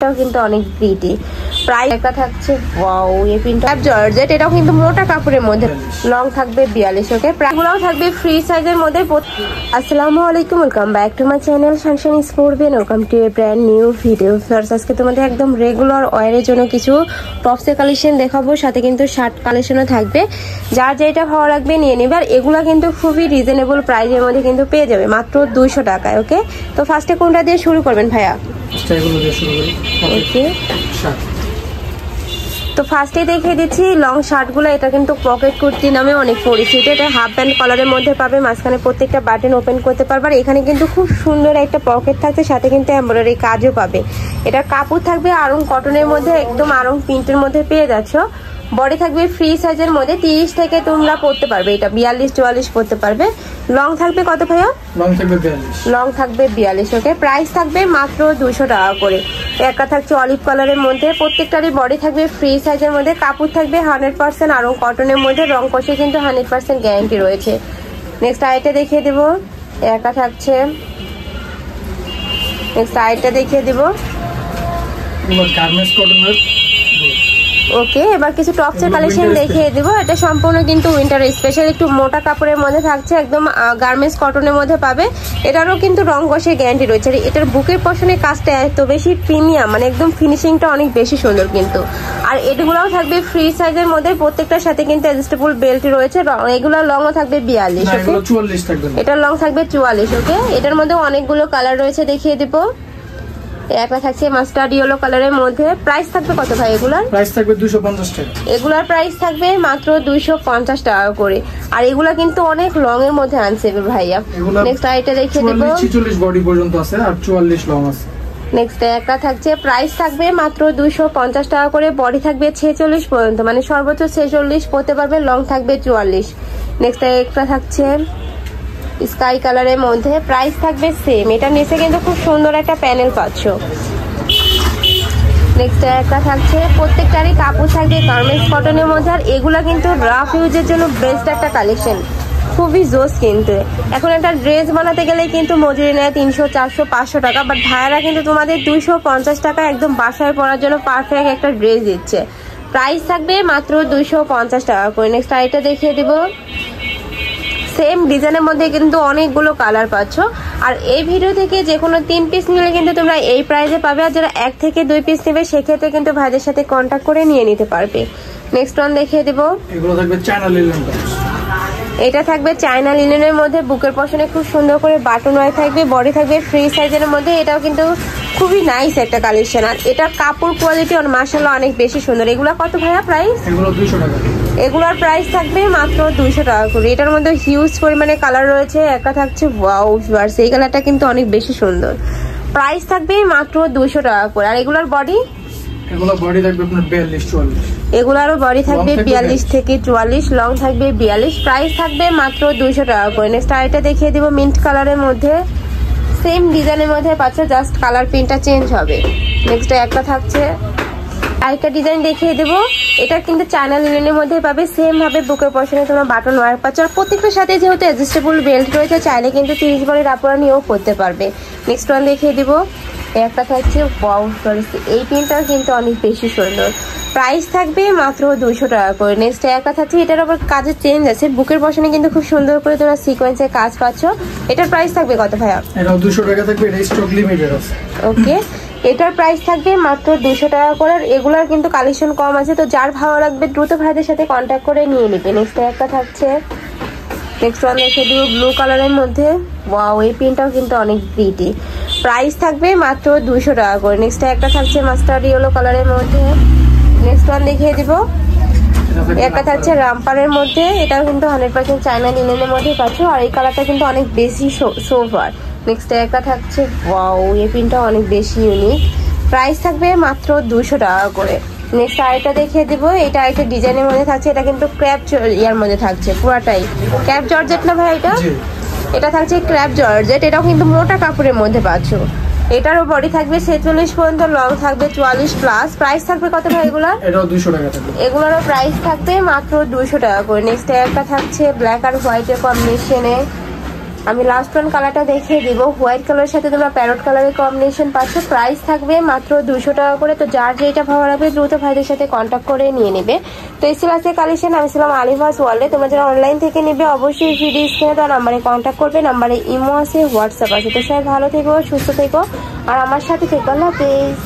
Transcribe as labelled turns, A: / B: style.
A: এটাও কিন্তু অনেক প্রিটি। প্রাইস একটা থাকছে ওয়াও, এই প্রিন্টটা জর্জেট, এটাও কিন্তু মোটা কাপড়ের মধ্যে, লং থাকবে 42। ওকে, প্রাইসগুলোও থাকবে ফ্রি সাইজের মধ্যে। আসসালামু আলাইকুম, welcome back to my channel sunshine স্পোর্টবেন। Welcome to a brand new video. Friends, আজকে তোমাদের একদম রেগুলার ওয়্যারের জন্য কিছু টপসের কালেকশন দেখাবো, সাথে কিন্তু শার্ট কালেকশনও থাকবে। যার যেটা ভালো লাগবে নিয়ে নেবে। আর এগুলা কিন্তু খুবই রিজনেবল প্রাইসের মধ্যে কিন্তু পেয়ে যাবে মাত্র 200 টাকায়। ওকে, তো ফার্স্টে কোনটা দিয়ে শুরু করবেন ভাইয়া? ওকে, তো ফার্স্টে দেখিয়ে দিচ্ছি লং শার্টগুলো। এটা কিন্তু পকেট কুর্তি নামে অনেক পরিচিত। এটা হাফ ব্যান্ড কলারের মধ্যে পাবে, মাঝখানে প্রত্যেকটা বাটন ওপেন করতে পারবে। আর এখানে কিন্তু খুব সুন্দর একটা পকেট থাকছে, সাথে কিন্তু এমব্রয়ডারি কাজও পাবে। এটার কাপড় থাকবে আরং কটনের মধ্যে, একদম আরং প্রিন্টের মধ্যে পেয়ে যাচ্ছ। বডি থাকবে ফ্রি সাইজের মধ্যে, 30 থেকে তোমরা পড়তে পারবে। এটা 42-44 পড়তে পারবে। লং থাকবে কত ভাইয়া?
B: লং থাকবে 42।
A: লং থাকবে 42। ওকে, প্রাইস থাকবে মাত্র 200 টাকা করে। একটা থাকছে অলিভ কালারের মধ্যে, প্রত্যেকটারই বডি থাকবে ফ্রি সাইজের মধ্যে। কাপড় থাকবে 100% আরং কটনের মধ্যে, রং কষে কিন্তু 100% গ্যারান্টি রয়েছে। নেক্সট আইটা দেখিয়ে দেবো। একটা থাকছে, নেক্সট আইটা দেখিয়ে দেবো।
B: গার্মেন্টস কটনের।
A: ওকে, এবার কিছু টপসের কালেকশন দেখিয়ে দিব। এটা সম্পূর্ণ কিন্তু উইন্টার স্পেশাল, একটু মোটা কাপড়ের মধ্যে থাকছে, একদম গার্মেন্টস কটনের মধ্যে পাবে। এটারও কিন্তু রং কষে গ্যারান্টি রয়েছে। এটার বুকের পশনের কাজটা এত বেশি প্রিমিয়াম, মানে একদম ফিনিশিংটা অনেক বেশি সুন্দর কিন্তু। আর এগুলোও থাকবে ফ্রি সাইজের মধ্যে, প্রত্যেকটার সাথে কিন্তু অ্যাডজাস্টেবল বেল্ট রয়েছে। এগুলোর লংও থাকবে 42। এটার লং থাকবে 44। ওকে, এটার মধ্যে অনেকগুলো কালার রয়েছে, দেখিয়ে দিব। একটা থাকছে মাস্টার্ড ইয়েলো কালারের মধ্যে। প্রাইস থাকবে কত ভাই এগুলার?
B: প্রাইস থাকবে 250 টাকা।
A: এগুলার প্রাইস থাকবে মাত্র 250 টাকা করে। আর এগুলা কিন্তু অনেক লং এর মধ্যে আনছে ভাইয়া। নেক্সট আইটা দেখিয়ে দেব।
B: 46 বডি পর্যন্ত আছে আর 44 লং আছে।
A: নেক্সট একটা থাকছে, প্রাইস থাকবে মাত্র 250 টাকা করে। বডি থাকবে 46 পর্যন্ত, মানে সর্বোচ্চ 46 পড়তে পারবে। লং থাকবে 44। নেক্সট একটা থাকছে স্কাই কালারের মধ্যে, প্রাইস থাকবে সেম। এটা নিচে কিন্তু খুব সুন্দর একটা প্যানেল পাচ্ছ। নেক্সট একটা থাকছে, প্রত্যেকটারই কাপড় থাকবে গার্মেন্টস কটনের মধ্যে। আর এগুলা কিন্তু রাফ ইউজের জন্য বেস্ট একটা কালেকশন, খুবই জোস কিন্তু। এখন একটা ড্রেস বানাতে গেলে কিন্তু মজুরি নেয় 300, 400, 500 টাকা, বাট ভাইয়ারা কিন্তু তোমাদের 250 টাকা একদম বাসায় পরার জন্য পারফেক্ট একটা ড্রেস দিচ্ছে। প্রাইস থাকবে মাত্র 250 টাকা করে। নেক্সট আইটা দেখিয়ে দিব। সেম ডিজাইনের মধ্যে কিন্তু অনেকগুলো কালার পাচ্ছ। আর এই ভিডিও থেকে যে কোনো 3 পিস নিলে কিন্তু তোমরা এই প্রাইসে পাবে। আর যারা 1 থেকে 2 পিস নেবে সেক্ষেত্রে কিন্তু ভাইদের সাথে কন্ট্যাক্ট করে নিয়ে নিতে পারবে। নেক্সট ওয়ান দেখিয়ে দেবো।
B: এগুলো থাকবে চায়না লিনেন।
A: এটা থাকবে চায়না লিনেনের মধ্যে, বুকের পশনে খুব সুন্দর করে বাটন ওয়াই থাকবে। বডি থাকবে ফ্রি সাইজের মধ্যে। এটাও কিন্তু খুবই নাইস একটা কালেকশন। আর এটার কাপড় কোয়ালিটি মাশাআল্লাহ অনেক বেশি সুন্দর। এগুলো কত ভাইয়া প্রাইস?
B: এগুলো 200 টাকা।
A: এগুলোর প্রাইস থাকবে মাত্র 200 টাকা করে। এটার মধ্যে হিউজ পরিমাণে কালার রয়েছে। একটা থাকছে ওয়াও ভিউয়ার্স, এই কালারটা কিন্তু অনেক বেশি সুন্দর। প্রাইস থাকবে মাত্র 200 টাকা করে। আর এগুলোর বডি?
B: এগুলো বডি থাকবে আপনার 42-44।
A: এগুলোরও বডি থাকবে 42 থেকে 44, লং থাকবে 42। প্রাইস থাকবে মাত্র 200 টাকা করে। নেক্সট আইটা দেখিয়ে দিব মিন্ট কালারের মধ্যে, সেম ডিজাইনের মধ্যে পাচ্ছ, জাস্ট কালার প্রিন্টটা চেঞ্জ হবে। নেক্সট একটা থাকছে আরেকটা ডিজাইন দেখিয়ে দেবো। এটা কিন্তু চায়না লিনেনের মধ্যে পাবে। সেম ভাবে বুকের পশনে তোমরা বাটন ওয়ার পাচ্ছ। আর প্রত্যেকটার সাথে যেহেতু অ্যাডজাস্টেবল বেল্ট রয়েছে, চাইলে কিন্তু 30 বডির আপুরা নিয়েও করতে পারবে। নেক্সট ওয়ান দেখিয়ে দিব। একটা থাকছে ওয়াও সরি, এই প্রিন্টটাও কিন্তু অনেক বেশি সুন্দর। প্রাইস থাকবে মাত্র 200 টাকা করে। নেক্সট একটা থাকছে, এটার আবার কাজের চেঞ্জ আছে। বুকের পশনে কিন্তু খুব সুন্দর করে তোমরা সিকোয়েন্সের কাজ পাচ্ছ। এটার প্রাইস থাকবে কত ভাইয়া?
B: এটাও 200 টাকা থাকবে। এটা স্টক লিমিটেড আছে।
A: ওকে, এটার প্রাইস থাকবে মাত্র 200 টাকা করে। এগুলার কিন্তু কালেকশন কম আছে, তো যার ভালো লাগবে দ্রুত ভাইদের সাথে কন্ট্যাক্ট করে নিয়ে নিবে। নেক্সট একটা থাকছে, নেক্সট ওয়ান দেখে দিব ব্লু কালারের মধ্যে। ওয়াও, এই প্রিন্টটাও কিন্তু অনেক প্রিটি। প্রাইস থাকবে মাত্র 200 টাকা করে। নেক্সট একটা থাকছে মাস্টার্ড ইয়েলো কালারের মধ্যে। নেক্সট ওয়ান দেখিয়ে দিব। একটা থাকছে রামপারের মধ্যে, এটাও কিন্তু 100% চায়না লিনেনের মধ্যে পাচ্ছ। আর এই কালারটা কিন্তু অনেক বেশি সোভার। নেক্সট একটা থাকছে ওয়াও, এই প্রিন্টটা অনেক বেশি ইউনিক। প্রাইস থাকবে মাত্র 200 টাকা করে। নেক্সট আরেকটা দেখিয়ে দিব। এটা আরেকটা ডিজাইনের মধ্যে থাকছে। এটা কিন্তু ক্র্যাপ ইয়ার মধ্যে থাকছে, পুরাটাই ক্র্যাপ জর্জেট না ভাই? এটা থাকছে ক্র্যাপ জর্জেট। এটাও কিন্তু মোটা কাপড়ের মধ্যে পাচ্ছ। এটারও বডি থাকবে 46 পর্যন্ত, লং থাকবে 44+। প্রাইস থাকবে কত ভাই এগুলা?
B: এটাও 200 টাকা থাকবে।
A: এগুলোরও প্রাইস থাকবে মাত্র 200 টাকা করে। নেক্সট একটা থাকছে ব্ল্যাক আর হোয়াইটের কম্বিনেশনে। আমি লাস্ট ওয়ান কালারটা দেখিয়ে দিব। হোয়াইট কালারের সাথে তোমরা প্যারট কালারের কম্বিনেশন পাচ্ছ। প্রাইস থাকবে মাত্র 200 টাকা করে। তো যার যেটা ভালো লাগবে দ্রুত ভাইদের সাথে কন্ট্যাক্ট করে নিয়ে নেবে। তো এই ছিল আজকে কালেকশন। আমি ছিলাম আলিফাস ওয়ার্ল্ডে। তোমরা যারা অনলাইন থেকে নেবে অবশ্যই ভিডিও স্ক্রিনে দেওয়া নাম্বারে কন্ট্যাক্ট করবে। নাম্বারে ইমো আছে, হোয়াটসঅ্যাপ আছে। তো সবাই ভালো থেকো, সুস্থ থেকো আর আমার সাথে থেকো। আল্লাহ হাফেজ।